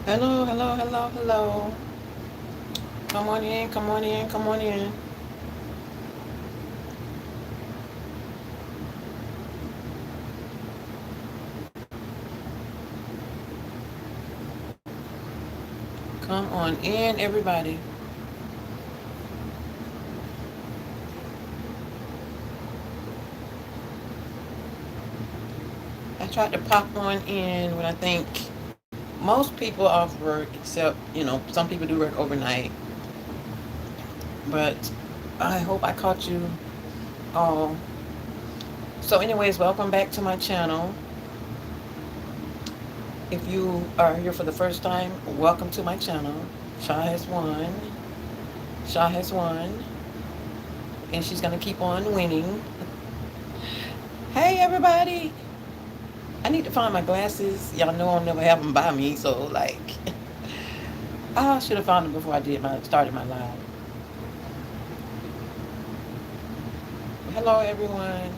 Hello, hello, hello, hello. Come on in, come on in, come on in. Come on in, everybody. I tried to pop on in when I think most people off work, except, some people do work overnight. But I hope I caught you all. So, anyways, welcome back to my channel. If you are here for the first time, welcome to my channel. Sha has won. Sha has won. And she's going to keep on winning. Hey, everybody. I need to find my glasses. Y'all know I'll never have them by me, so like, I should have found them before I started my live. Hello, everyone.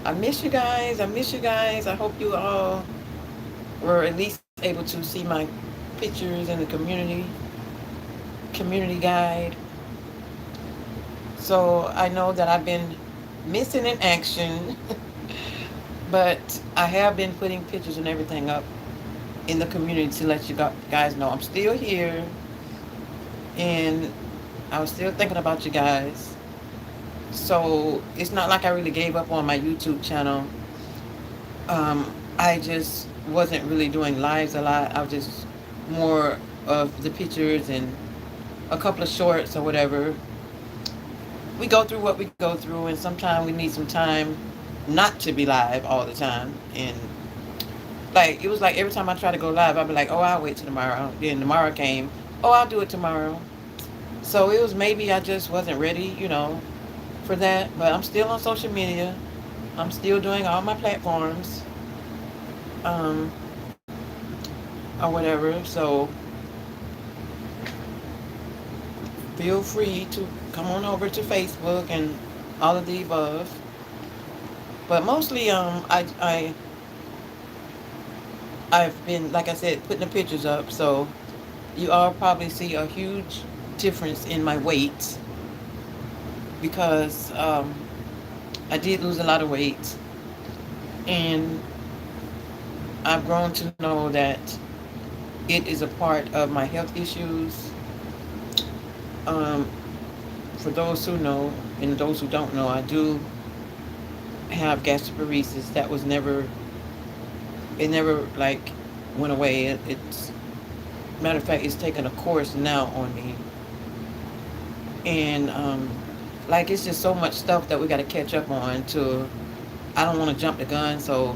I miss you guys. I miss you guys. I hope you all were at least able to see my pictures in the community guide. So I know that I've been missing in action, but I have been putting pictures and everything up in the community to let you guys know I'm still here, and I was still thinking about you guys. So it's not like I really gave up on my YouTube channel. I just wasn't really doing lives a lot. I was just more of the pictures and a couple of shorts or whatever. We go through what we go through, and sometimes we need some time not to be live all the time. And like, it was like every time I try to go live, I'd be like, oh, I'll wait till tomorrow. Then tomorrow came, oh, I'll do it tomorrow. So it was maybe I just wasn't ready, for that. But I'm still on social media. I'm still doing all my platforms, um, or whatever. So feel free to come on over to Facebook and all of the above. But mostly, I've been, like I said, putting the pictures up. So you all probably see a huge difference in my weight because I did lose a lot of weight, and I've grown to know that it is a part of my health issues. Um, for those who know and those who don't know, I do have gastroparesis. That was never, it never like went away. It's, matter of fact, it's taken a course now on me. And like, it's just so much stuff that we got to catch up on to, I don't want to jump the gun. So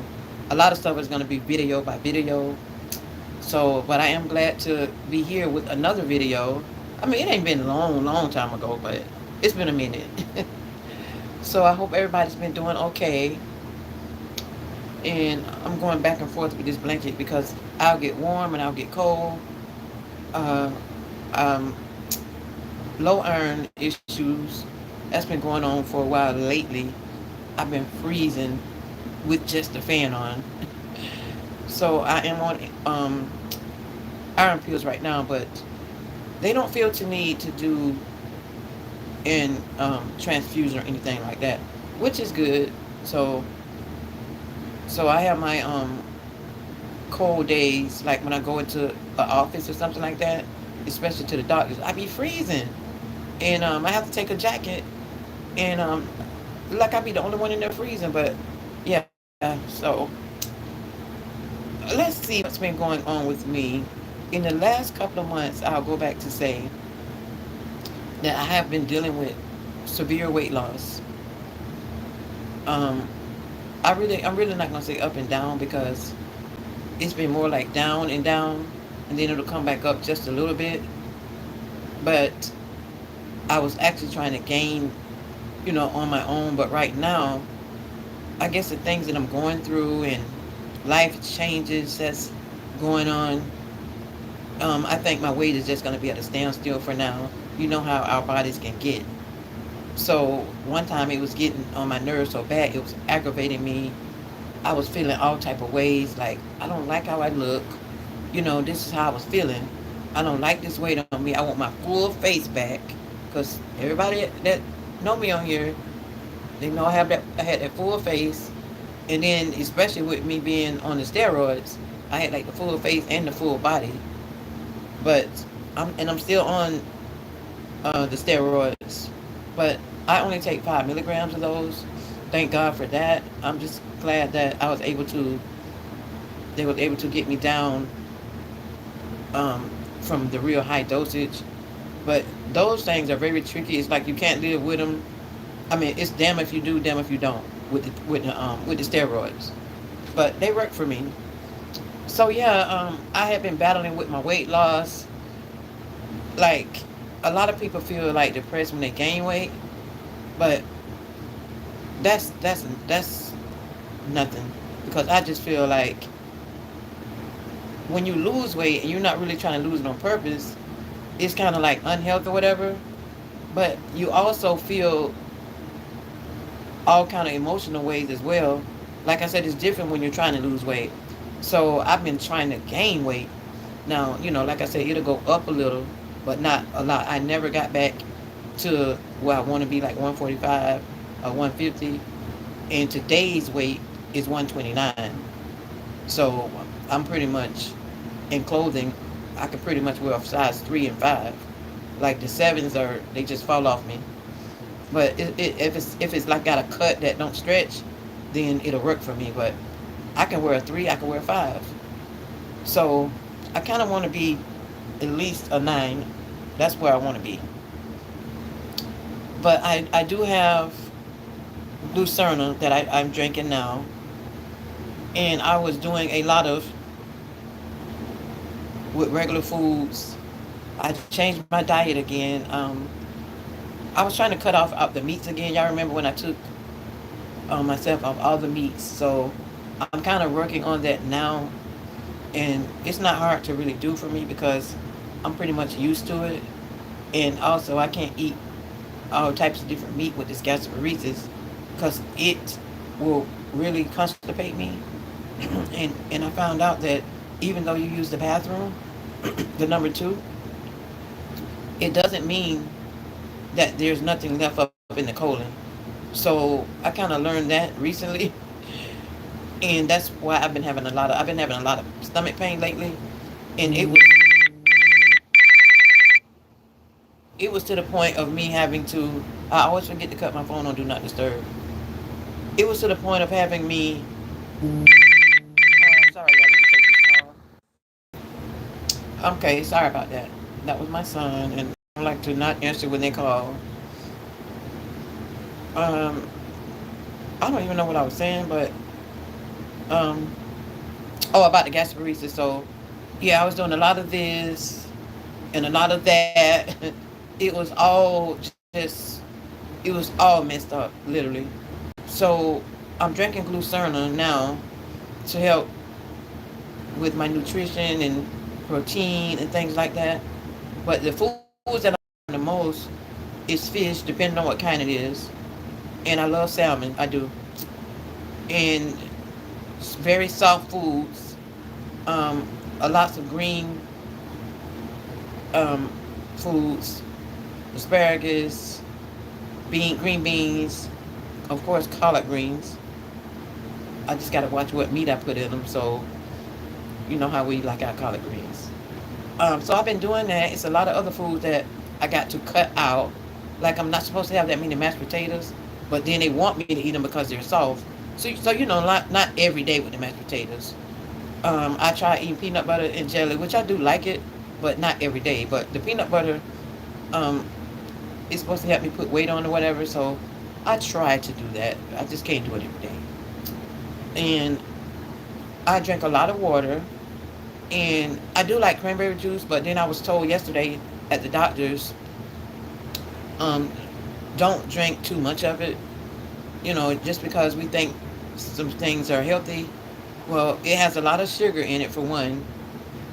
a lot of stuff is going to be video by video. So, but I am glad to be here with another video. I mean, it ain't been a long time ago, but it's been a minute. So I hope everybody's been doing okay. And I'm going back and forth with this blanket because I'll get warm and I'll get cold. Uh, um, Low iron issues, that's been going on for a while lately. I've been freezing with just the fan on. So I am on iron pills right now, but they don't feel to need to do in transfusion or anything like that, which is good. So I have my cold days, like when I go into an office or something like that, especially to the doctors, I be freezing, and I have to take a jacket, and like I be the only one in there freezing. But yeah, so let's see what's been going on with me in the last couple of months. I'll go back to say that I have been dealing with severe weight loss. Um, I'm really not gonna say up and down because it's been more like down and down, and then it'll come back up just a little bit. But I was actually trying to gain, on my own. But right now, I guess the things that I'm going through and life changes that's going on, I think my weight is just going to be at a standstill for now. You know how our bodies can get. So one time it was getting on my nerves so bad, it was aggravating me. I was feeling all type of ways, like I don't like how I look. this is how I was feeling. I don't like this weight on me. I want my full face back, because everybody that know me on here, they know I had that full face, and then especially with me being on the steroids, I had like the full face and the full body. But I'm still on the steroids, but I only take 5 milligrams of those. Thank God for that. I'm just glad that they was able to get me down from the real high dosage. But those things are very tricky. It's like you can't live with them. I mean, it's damn if you do, damn if you don't with the steroids. But they work for me. So yeah, I have been battling with my weight loss. Like, a lot of people feel like depressed when they gain weight, but that's nothing, because I just feel like when you lose weight and you're not really trying to lose it on purpose, it's kind of like unhealthy or whatever. But you also feel all kind of emotional ways as well. Like I said, it's different when you're trying to lose weight. So I've been trying to gain weight. Now, like I said, it'll go up a little, but not a lot. I never got back to where I want to be, like 145 or 150. And today's weight is 129. So I'm pretty much in clothing. I can pretty much wear a size 3 and 5. Like the sevens they just fall off me. But if it's like got a cut that don't stretch, then it'll work for me. But I can wear a 3, I can wear a 5. So I kind of want to be at least a 9. That's where I want to be. But I do have Lucerna that I'm drinking now. And I was doing a lot of with regular foods. I changed my diet again. I was trying to cut off out the meats again. Y'all remember when I took myself off all the meats? So I'm kind of working on that now, and it's not hard to really do for me because I'm pretty much used to it. And also, I can't eat all types of different meat with this gastroparesis, because it will really constipate me. And I found out that even though you use the bathroom, the number 2, it doesn't mean that there's nothing left up in the colon. So I kind of learned that recently, and that's why I've been having a lot of stomach pain lately, and it was to the point of me having to. I always forget to cut my phone on do not disturb. It was to the point of having me. Sorry, y'all. Let me take this call. Okay, sorry about that. That was my son, and I like to not answer when they call. Um, I don't even know what I was saying, but um, oh, about the gastroparesis. So yeah, I was doing a lot of this and a lot of that. It was all just, it was all messed up, literally. So I'm drinking Glucerna now to help with my nutrition and protein and things like that. But the foods that I'm eating the most is fish, depending on what kind it is. And I love salmon. I do. And very soft foods. Um, a lots of green um, foods, asparagus, green beans, of course collard greens. I just gotta watch what meat I put in them, so you know how we like our collard greens. So I've been doing that. It's a lot of other foods that I got to cut out. Like, I'm not supposed to have that many mashed potatoes, but then they want me to eat them because they're soft. So not every day with the mashed potatoes. I try eating peanut butter and jelly, which I do like it, but not every day. But the peanut butter um, is supposed to help me put weight on or whatever, so I try to do that. I just can't do it every day. And I drink a lot of water, and I do like cranberry juice, but then I was told yesterday at the doctor's, um, don't drink too much of it. Just because we think some things are healthy. Well, it has a lot of sugar in it, for one,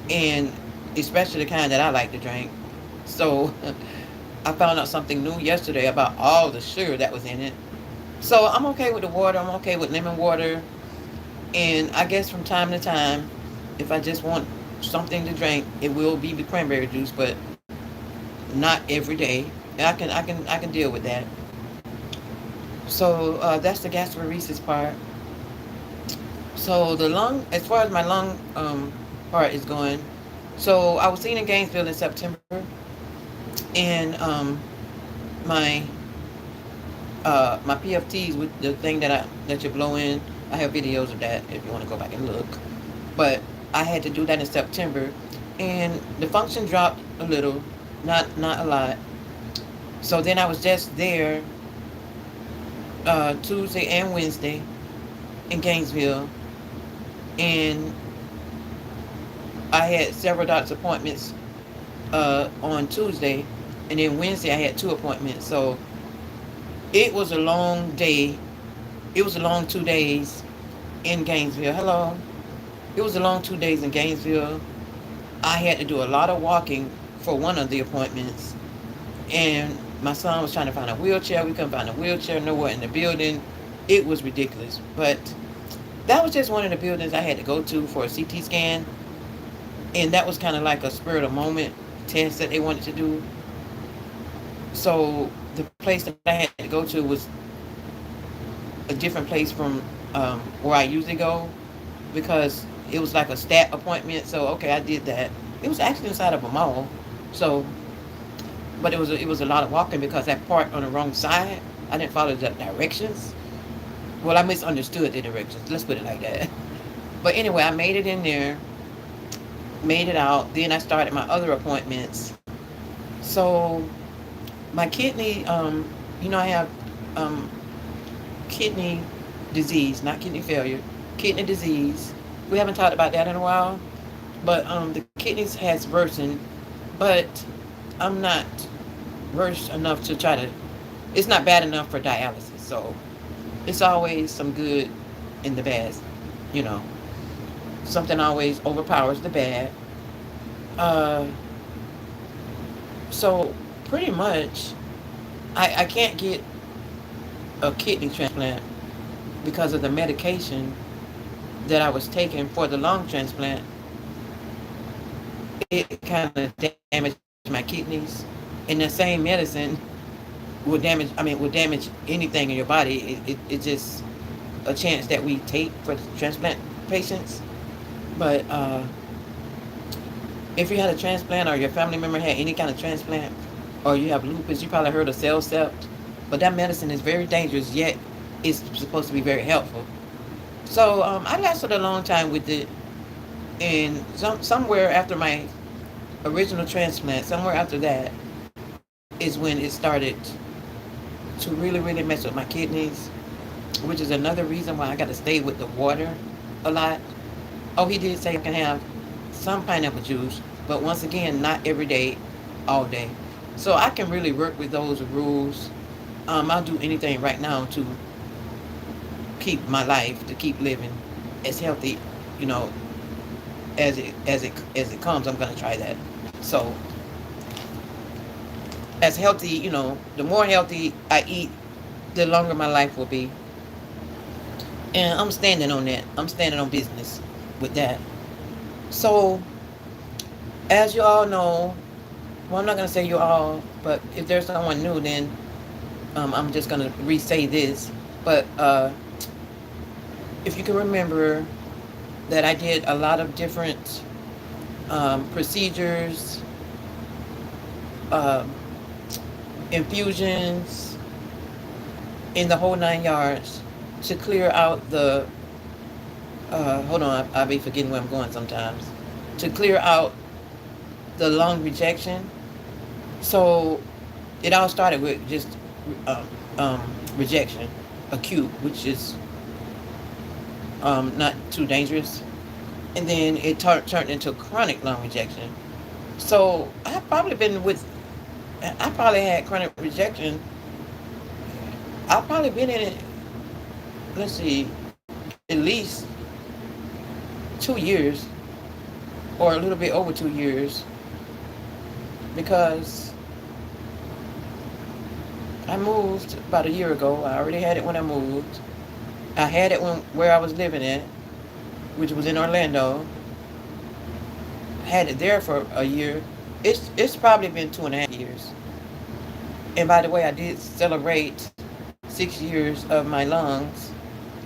and especially the kind that I like to drink. So I found out something new yesterday about all the sugar that was in it. So I'm okay with the water. I'm okay with lemon water. And I guess from time to time, if I just want something to drink, it will be the cranberry juice, but not every day. And I can deal with that. So that's the gastroparesis part. So the lung, as far as my lung part is going, so I was seen in Gainesville in September, and my my PFTs with the thing that you blow in. I have videos of that if you want to go back and look. But I had to do that in September, and the function dropped a little, not a lot. So then I was just there Tuesday and Wednesday in Gainesville, and I had several doctor's appointments on Tuesday, and then Wednesday I had two appointments. So it was a long day. It was a long 2 days in Gainesville. Hello. It was a long 2 days in Gainesville. I had to do a lot of walking for one of the appointments, and my son was trying to find a wheelchair. We couldn't find a wheelchair nowhere in the building. It was ridiculous. But that was just one of the buildings I had to go to for a CT scan, and that was kind of like a spur of the moment test that they wanted to do. So the place that I had to go to was a different place from where I usually go, because it was like a stat appointment. So okay, I did that. It was actually inside of a mall. So, but it was a lot of walking because I parked on the wrong side. I didn't follow the directions. Well, I misunderstood the directions. Let's put it like that. But anyway, I made it in there, made it out. Then I started my other appointments. So my kidney, I have kidney disease, not kidney failure, kidney disease. We haven't talked about that in a while, but the kidneys has worsened, but I'm not worse enough to try to. It's not bad enough for dialysis, so it's always some good in the bad, you know. Something always overpowers the bad. Uh, so pretty much, I can't get a kidney transplant because of the medication that I was taking for the lung transplant. It kind of damaged my kidneys, and the same medicine would damage anything in your body. It's just a chance that we take for transplant patients. But if you had a transplant, or your family member had any kind of transplant, or you have lupus, you probably heard of cell sept. But that medicine is very dangerous, yet it's supposed to be very helpful. So I lasted a long time with it, and somewhere after my original transplant, somewhere after that, is when it started to really, really mess with my kidneys, which is another reason why I got to stay with the water a lot. Oh, he did say I can have some pineapple juice, but once again, not every day, all day. So I can really work with those rules. I'll do anything right now to keep my life, to keep living as healthy, you know, as it comes. I'm gonna try that. So as healthy, the more healthy I eat, the longer my life will be. And I'm standing on that. I'm standing on business with that. So as you all know, well, I'm not gonna say you all, but if there's someone new, then I'm just gonna re-say this. But if you can remember that I did a lot of different procedures, um, infusions, in the whole 9 yards to clear out the. Hold on, I'll be forgetting where I'm going sometimes. To clear out the lung rejection. So it all started with just um, rejection, acute, which is not too dangerous, and then it turned into chronic lung rejection. So I probably had chronic rejection. I've probably been in it. Let's see, at least 2 years, or a little bit over 2 years, because I moved about a year ago. I already had it when I moved. I had it where I was living at, which was in Orlando. had it there for a year. It's probably been 2.5 years. And by the way, I did celebrate 6 years of my lungs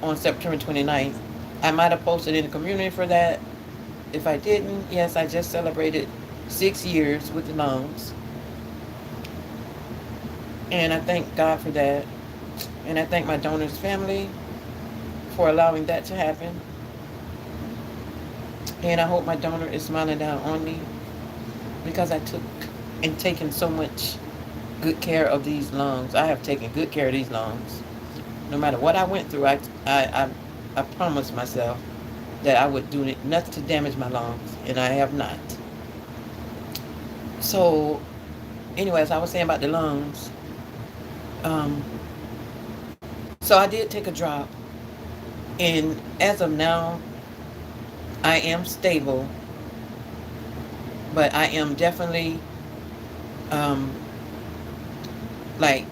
on September 29th. I might have posted in the community for that. If I didn't, yes, I just celebrated 6 years with the lungs. And I thank God for that. And I thank my donor's family for allowing that to happen. And I hope my donor is smiling down on me because I took and taken so much good care of these lungs. I have taken good care of these lungs. No matter what I went through, I promised myself that I would do nothing to damage my lungs, and I have not. So, anyways, I was saying about the lungs. Um, so I did take a drop, and as of now, I am stable, but I am definitely, um, like,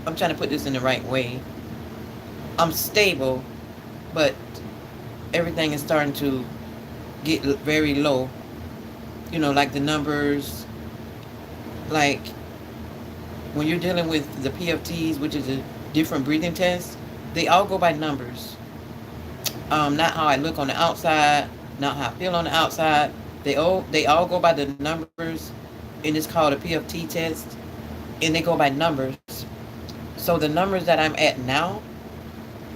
I'm trying to put this in the right way. I'm stable, but everything is starting to get very low. You know, like the numbers, like when you're dealing with the PFTs, which is a different breathing test, they all go by numbers. Not how I look on the outside, not how I feel on the outside. They all go by the numbers, and it's called a PFT test, and they go by numbers. So the numbers that I'm at now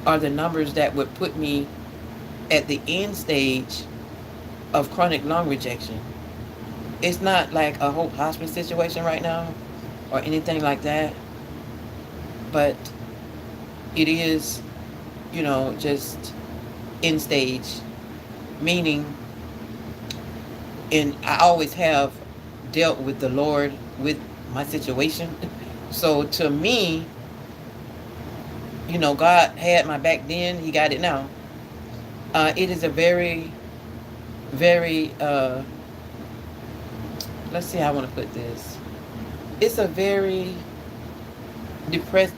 are the numbers that would put me at the end stage of chronic lung rejection. It's not like a Hope Hospice situation right now or anything like that, but it is, just end stage, meaning, and I always have dealt with the Lord with my situation. So to me, God had my back then, he got it now. It is a very, very, let's see how I want to put this. It's a very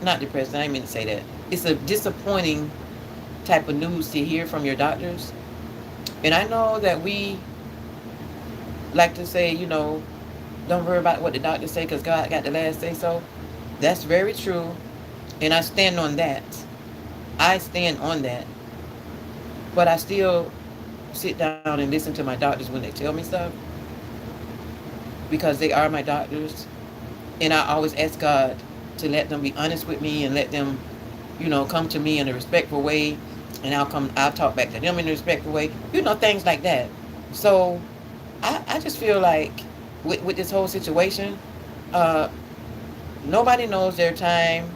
not depressed, I didn't mean to say that. It's a disappointing type of news to hear from your doctors. And I know that we like to say, don't worry about what the doctors say because God got the last say so. That's very true. And I stand on that. I stand on that. But I still sit down and listen to my doctors when they tell me stuff because they are my doctors. And I always ask God to let them be honest with me and let them, come to me in a respectful way. And I'll talk back to them in a respectful way. Things like that. So I just feel like with this whole situation, nobody knows their time,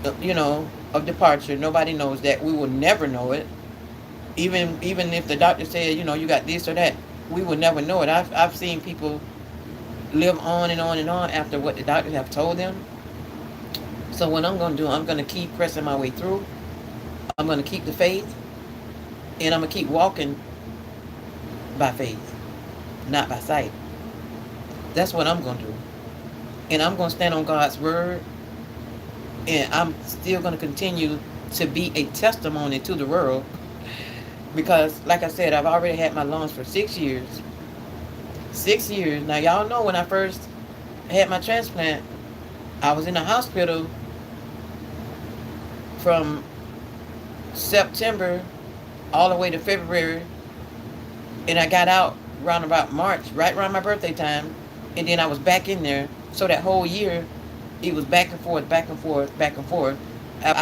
of departure. Nobody knows that. We will never know it. Even if the doctor said, you got this or that, we will never know it. I've seen people live on and on and on after what the doctors have told them. So what I'm going to do, I'm going to keep pressing my way through. I'm going to keep the faith, and I'm going to keep walking by faith, not by sight. That's what I'm going to do. And I'm going to stand on God's word, and I'm still going to continue to be a testimony to the world because, like I said, I've already had my lungs for 6 years. 6 years. Now, y'all know when I first had my transplant, I was in the hospital from September all the way to February, and I got out around about March, right around my birthday time, and then I was back in there. So that whole year, it was back and forth, back and forth, back and forth. I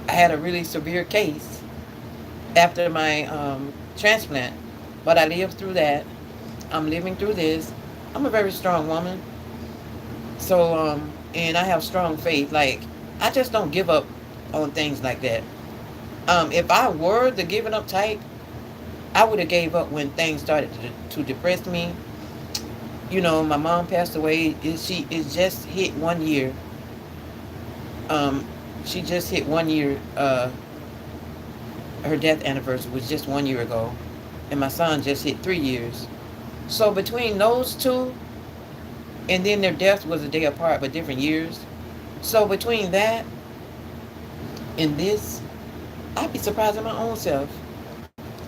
had a really severe case after my transplant, but I lived through that. I'm living through this. I'm a very strong woman. So, and I have strong faith. Like, I just don't give up on things like that. If I were the giving up type, I would have gave up when things started to depress me. My mom passed away. It just hit 1 year. She just hit 1 year. Her death anniversary was just 1 year ago, and my son just hit 3 years. So between those two, and then their death was a day apart, but different years. So between that and this, I'd be surprised at my own self.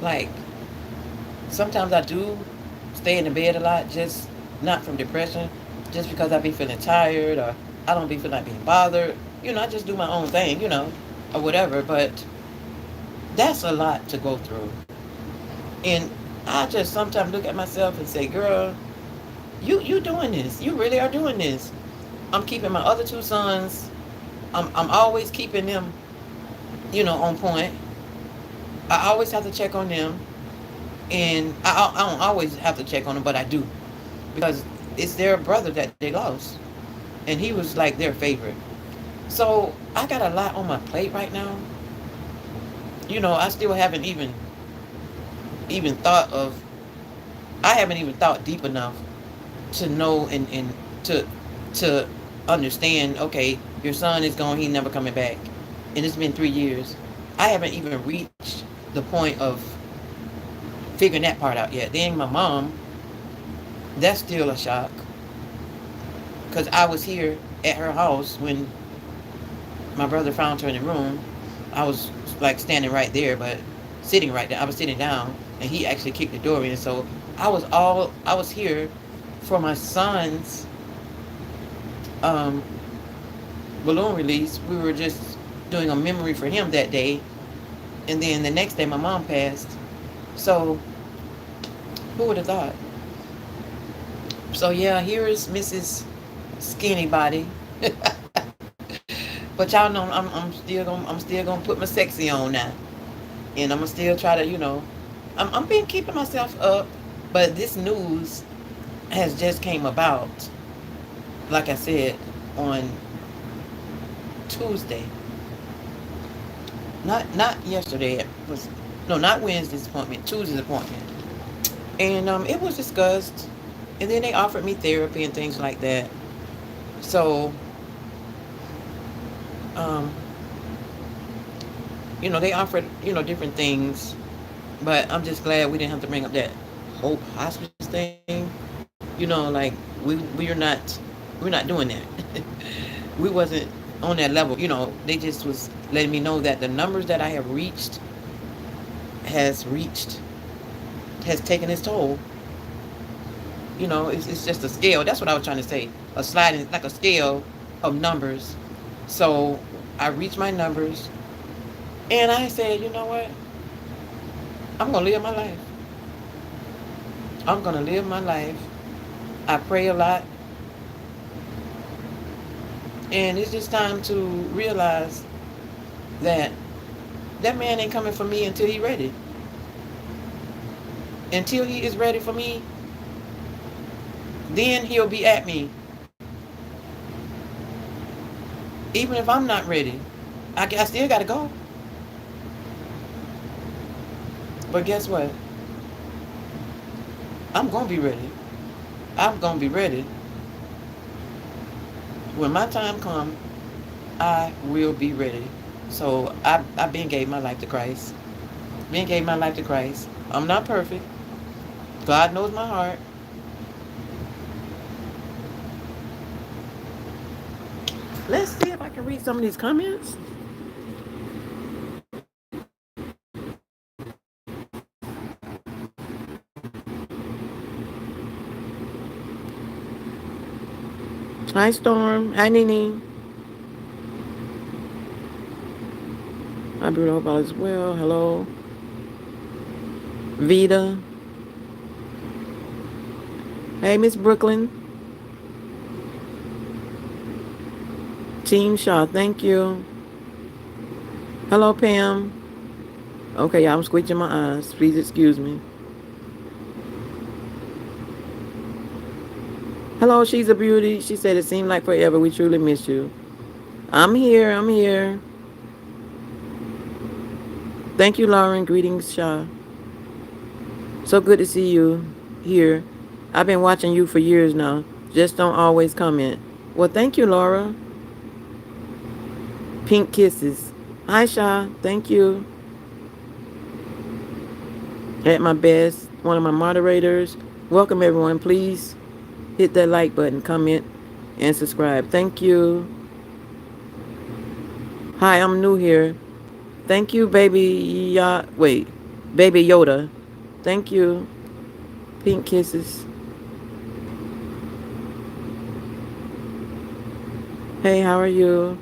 Like, Sometimes I do stay in the bed a lot, just not from depression, just because I be feeling tired or I don't be feeling like being bothered. I just do my own thing, or whatever. But that's a lot to go through. And I just sometimes look at myself and say, girl, you doing this. You really are doing this. I'm keeping my other two sons. I'm always keeping them, on point. I always have to check on them. And I don't always have to check on them, but I do. Because it's their brother that they lost. And he was like their favorite. So I got a lot on my plate right now. I still haven't even thought of, I haven't even thought deep enough to know and to to understand, okay, your son is gone, he never coming back. And it's been 3 years. I haven't even reached the point of figuring that part out yet. Then my mom, that's still a shock. Because I was here at her house when my brother found her in the room. I was like standing right there, but sitting right there. I was sitting down, and he actually kicked the door in. So I was here for my son's um, balloon release. We were just doing a memory for him that day, and then the next day my mom passed. So who would have thought? So yeah, here is Mrs. Skinny Body. But y'all know I'm still gonna put my sexy on now, and I'm gonna still try to I'm been keeping myself up, but this news has just came about. Like I said, on Tuesday, not yesterday. It was no, not Wednesday's appointment, Tuesday's appointment, and it was discussed, and then they offered me therapy and things like that. So um, they offered different things, but I'm just glad we didn't have to bring up that Hope Hospice thing. Like we're not doing that. We wasn't on that level. They just was letting me know that the numbers that I have has reached has taken its toll. It's just a scale. That's what I was trying to say. A sliding, like a scale of numbers. So I reached my numbers, and I said, you know what? I'm gonna live my life. I'm gonna live my life. I pray a lot, and it's just time to realize that that man ain't coming for me until he ready. Until he is ready for me, then he'll be at me. Even if I'm not ready, I still gotta go. But guess what? I'm gonna be ready. I'm gonna be ready. When my time comes, I will be ready. So I've been gave my life to Christ. Been gave my life to Christ. I'm not perfect. God knows my heart. Let's see if I can read some of these comments. Hi, Storm. Hi, Nene. Hi, Bruno. Hope all is well. Hello. Vita. Hey, Miss Brooklyn. Team Shaw, thank you. Hello, Pam. Okay, I'm squeezing my eyes. Please excuse me. Hello, she's a beauty. She said it seemed like forever. We truly miss you. I'm here. I'm here. Thank you, Lauren. Greetings, Shaw. So good to see you here. I've been watching you for years now. Just don't always comment. Well, thank you, Laura. Pink kisses. Hi, Shaw. Thank you. At my best, one of my moderators. Welcome, everyone. Please hit that like button, comment, and subscribe. Thank you. Hi, I'm new here. Thank you, baby Yoda. Thank you. Pink kisses. Hey, how are you?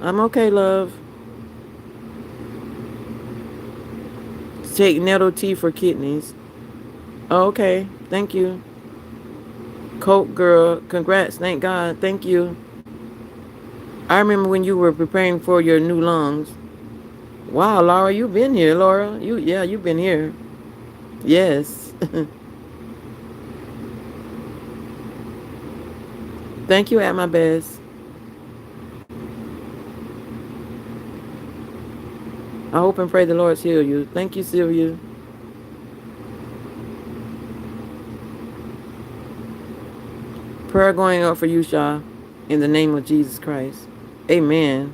I'm okay, love. Take nettle tea for kidneys. Oh, okay. Thank you. Coke girl. Congrats. Thank God. Thank you. I remember when you were preparing for your new lungs. Wow, Laura, you've been here, Laura. You've been here. Yes. Thank you at my best. I hope and pray the Lord's heal you. Thank you, Sylvia. Prayer going up for you, Shah, in the name of Jesus Christ. Amen.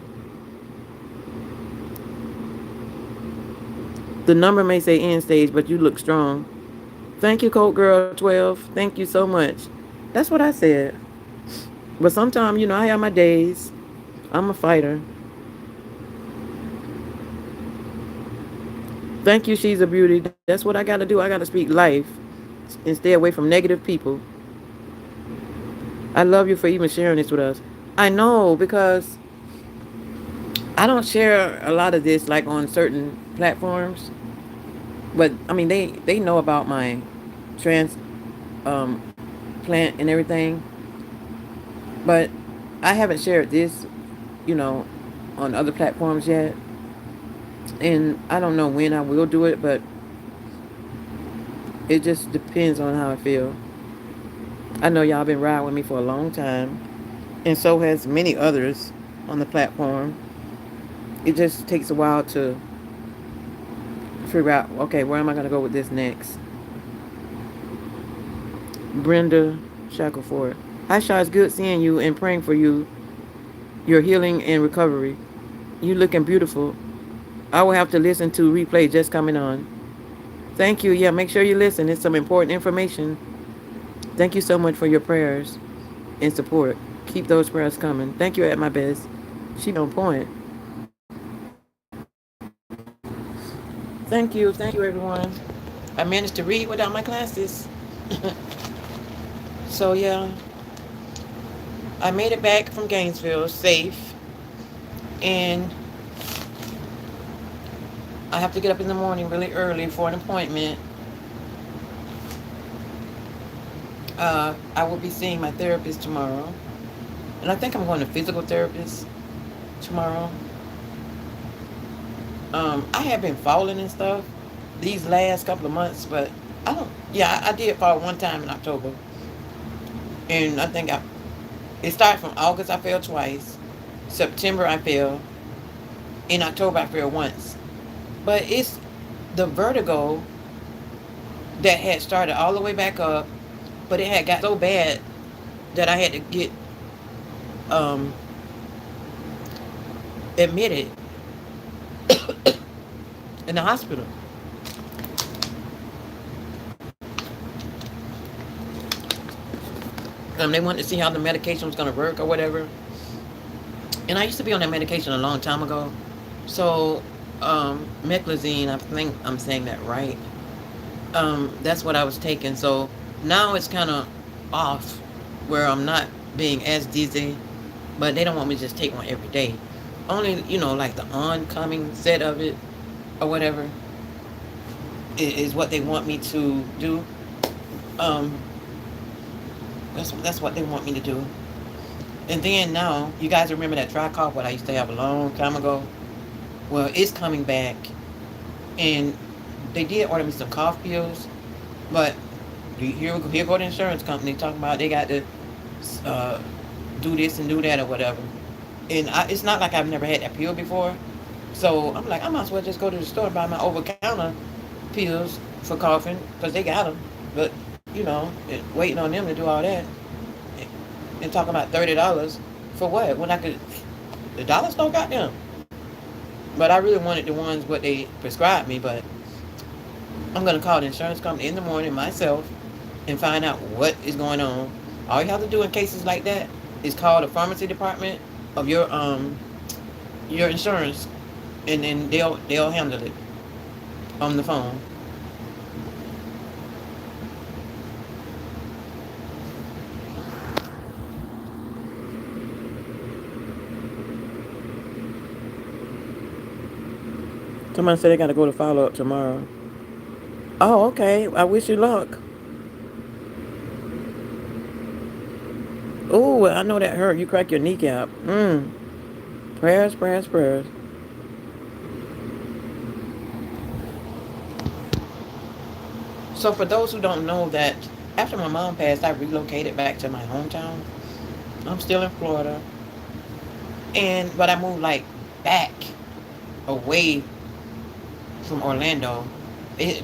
The number may say end stage, but you look strong. Thank you, Colt Girl 12. Thank you so much. That's what I said. But sometimes, I have my days. I'm a fighter. Thank you, she's a beauty. That's what I got to do. I got to speak life and stay away from negative people. I love you for even sharing this with us. I know because I don't share a lot of this like on certain platforms. But I mean, they know about my trans um, plant and everything. But I haven't shared this, you know, on other platforms yet. And I don't know when I will do it, but it just depends on how I feel. I know y'all been riding with me for a long time, and so has many others on the platform. It just takes a while to figure out, okay, where am I going to go with this next? Brenda Shackleford. Hi, Shaw. It's good seeing you and praying for you, your healing and recovery. You looking beautiful. I will have to listen to replay just coming on. Thank you. Yeah, make sure you listen. It's some important information. Thank you so much for your prayers and support. Keep those prayers coming. Thank you at my best. She on point. Thank you. Thank you, everyone. I managed to read without my glasses. So, yeah, I made it back from Gainesville safe. And I have to get up in the morning really early for an appointment. I will be seeing my therapist tomorrow. And I think I'm going to physical therapist tomorrow. I have been falling and stuff these last couple of months, but I did fall one time in October. And it started from August, I fell twice. September, I fell. In October, I fell once. But it's the vertigo that had started all the way back up, but it had got so bad that I had to get um, admitted in the hospital. They wanted to see how the medication was going to work or whatever. And I used to be on that medication a long time ago. So, meclizine, I think I'm saying that right. That's what I was taking. So now it's kind of off where I'm not being as dizzy, but they don't want me to just take one every day. Only, like the oncoming set of it or whatever is what they want me to do. Um, that's what they want me to do. And then now, you guys remember that dry cough what I used to have a long time ago? Well, it's coming back. And they did order me some cough pills, but here go the insurance company talking about they got to uh, do this and do that or whatever. And it's not like I've never had that pill before. So I'm like, I might as well just go to the store and buy my over-counter pills for coughing because they got them. But, waiting on them to do all that and talking about $30 for what? When I could, the dollar store got them. But I really wanted the ones what they prescribed me. But I'm going to call the insurance company in the morning myself and find out what is going on. All you have to do in cases like that is call the pharmacy department of your insurance, and then they'll handle it on the phone. Somebody said they got to go to follow up tomorrow. Oh, okay. I wish you luck. Oh, I know that hurt. You crack your kneecap. Prayers, prayers, prayers. So for those who don't know that, after my mom passed, I relocated back to my hometown. I'm still in Florida, but I moved like back away from Orlando,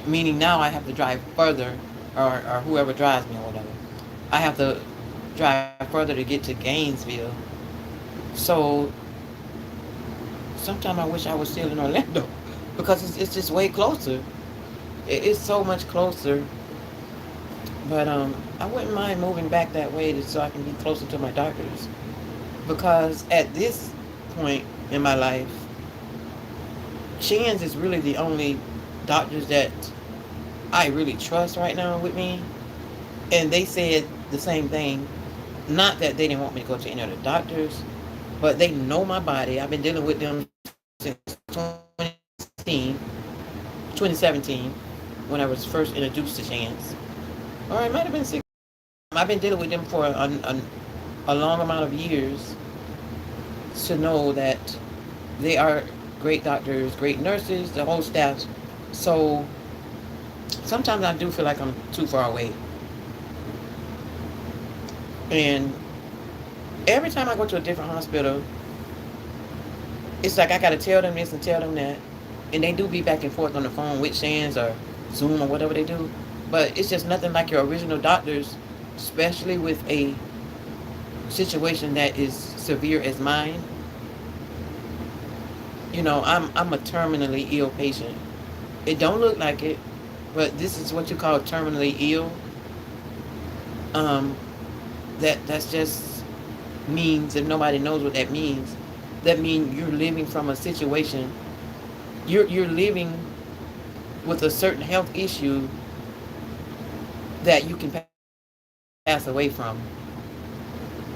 meaning now I have to drive further, or whoever drives me or whatever. I have to drive further to get to Gainesville. So sometimes I wish I was still in Orlando because it's just way closer. It's so much closer. But I wouldn't mind moving back that way so I can be closer to my doctors. Because at this point in my life, Shan's is really the only doctors that I really trust right now with me. And they said the same thing. Not that they didn't want me to go to any other doctors, but they know my body. I've been dealing with them since 2017, when I was first introduced to Shan's. Or it might have been 6. I've been dealing with them for a long amount of years to know that they are great doctors, great nurses, the whole staff. So sometimes I do feel like I'm too far away. And every time I go to a different hospital, it's like I got to tell them this and tell them that. And they do be back and forth on the phone with Shan's or Zoom or whatever they do. But it's just nothing like your original doctors, especially with a situation that is severe as mine. You know, I'm a terminally ill patient. It don't look like it, but this is what you call terminally ill. Um, that's just means, if nobody knows what that means, that means you're living from a situation. You're living with a certain health issue that you can pass away from.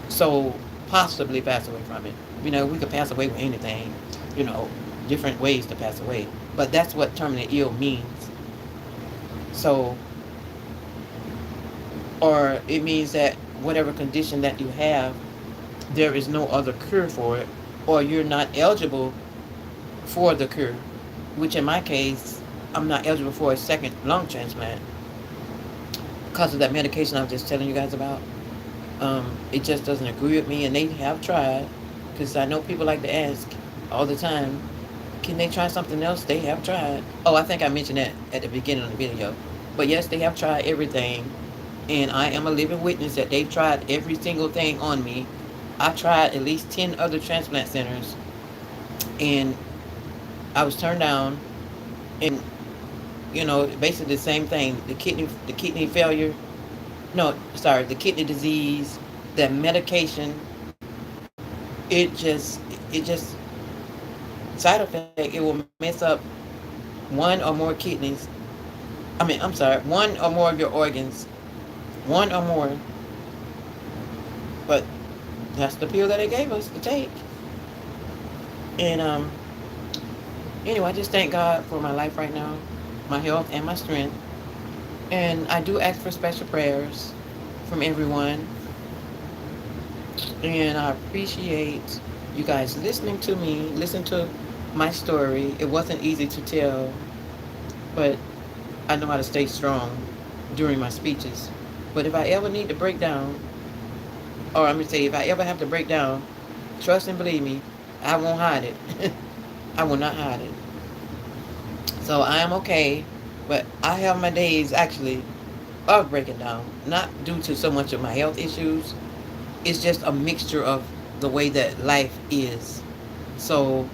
So possibly pass away from it. You know, we could pass away with anything. You know, different ways to pass away. But that's what terminally ill means. So, or it means that whatever condition that you have, there is no other cure for it, or you're not eligible for the cure, which in my case, I'm not eligible for a second lung transplant because of that medication I was just telling you guys about. It just doesn't agree with me, and they have tried, because I know people like to ask all the time, can they try something else? They have tried. Oh, I think I mentioned that at the beginning of the video. But yes, they have tried everything, and I am a living witness that they've tried every single thing on me. I tried at least 10 other transplant centers, and I was turned down. And you know, basically the same thing. The kidney failure. No, sorry, the kidney disease, that medication. It just side effect. It will mess up one or more kidneys. I'm sorry, one or more of your organs, one or more. But that's the pill that they gave us to take. And anyway, I just thank God for my life right now, my health and my strength. And I do ask for special prayers from everyone. And I appreciate you guys listening to me, listen to my story. It wasn't easy to tell, but I know how to stay strong during my speeches. But if I ever need to break down, or I'm going to say, if I ever have to break down, trust and believe me, I won't hide it. I will not hide it. So I am okay, but I have my days actually of breaking down, not due to so much of my health issues. It's just a mixture of the way that life is. So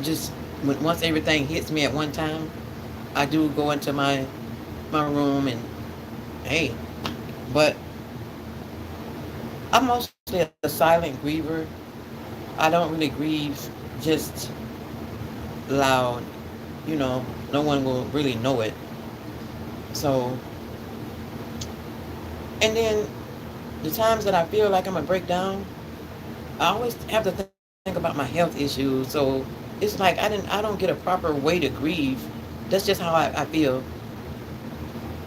just once everything hits me at one time, I do go into my room and hey, but I'm mostly a silent griever. I don't really grieve just loud. You know, no one will really know it. So, and then the times that I feel like I'm gonna break down, I always have to think about my health issues. So it's like I don't get a proper way to grieve. That's just how I feel,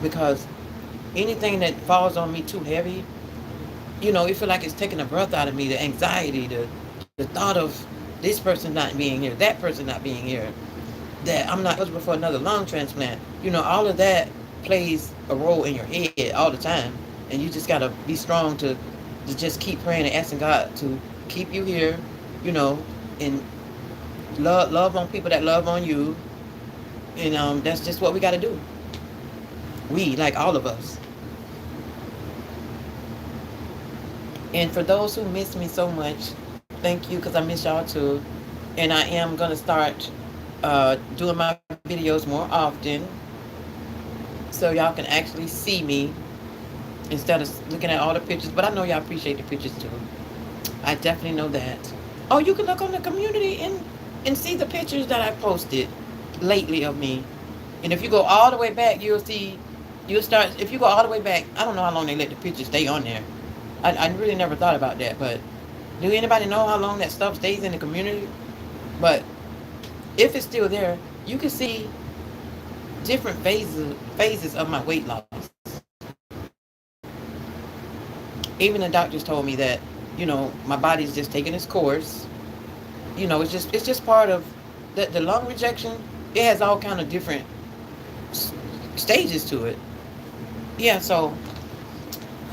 because anything that falls on me too heavy, it feel like it's taking the breath out of me. The anxiety, the thought of this person not being here, that person not being here, that I'm not eligible for another lung transplant. All of that plays a role in your head all the time, and you just gotta be strong to just keep praying and asking God to keep you here, you know, and love on people that love on you, and that's just what we got to do. We, like all of us. And for those who miss me so much, thank you, because I miss y'all too. And I am gonna start doing my videos more often, so y'all can actually see me instead of looking at all the pictures. But I know y'all appreciate the pictures too. I definitely know that. Oh, you can look on the community and see the pictures that I posted lately of me. And if you go all the way back, you'll start. If you go all the way back, I don't know how long they let the pictures stay on there. I really never thought about that. But do anybody know how long that stuff stays in the community? But if it's still there, you can see different phases of my weight loss. Even the doctors told me that, my body's just taking its course. It's just part of the lung rejection. It has all kind of different stages to it. Yeah, so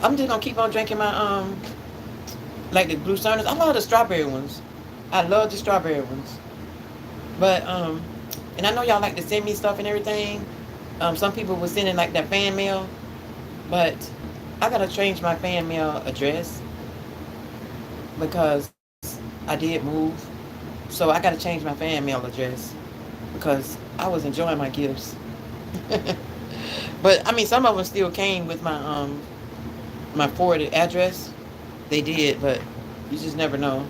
I'm just gonna keep on drinking my like the blue Cernas. I love the strawberry ones. I love the strawberry ones. But and I know y'all like to send me stuff and everything. Some people were sending like that fan mail, but I gotta change my fan mail address because I did move. So I gotta change my fan mail address because I was enjoying my gifts. But I mean, some of them still came with my forwarded address. They did, but you just never know.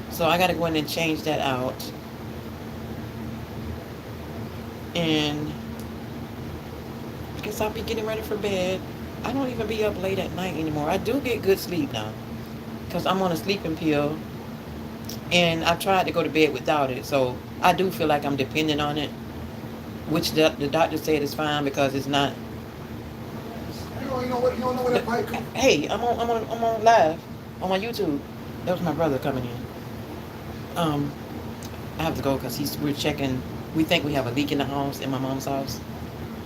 So I gotta go in and change that out. And I guess I'll be getting ready for bed. I don't even be up late at night anymore. I do get good sleep now because I'm on a sleeping pill, and I've tried to go to bed without it. So I do feel like I'm dependent on it, which the doctor said is fine because it's not. You don't know what that pipe. Hey, I'm on live on my YouTube. That was my brother coming in. I have to go because we're checking. We think we have a leak in the house, in my mom's house.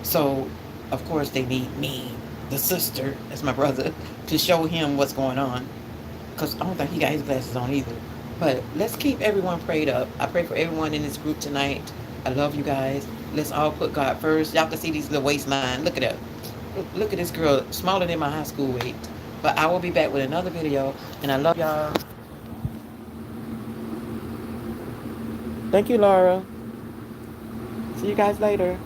So, of course, they need me, the sister, that's my brother, to show him what's going on. Because I don't think he got his glasses on either. But let's keep everyone prayed up. I pray for everyone in this group tonight. I love you guys. Let's all put God first. Y'all can see these little waistline. Look at that. Look at this girl, smaller than my high school weight. But I will be back with another video. And I love y'all. Thank you, Laura. See you guys later.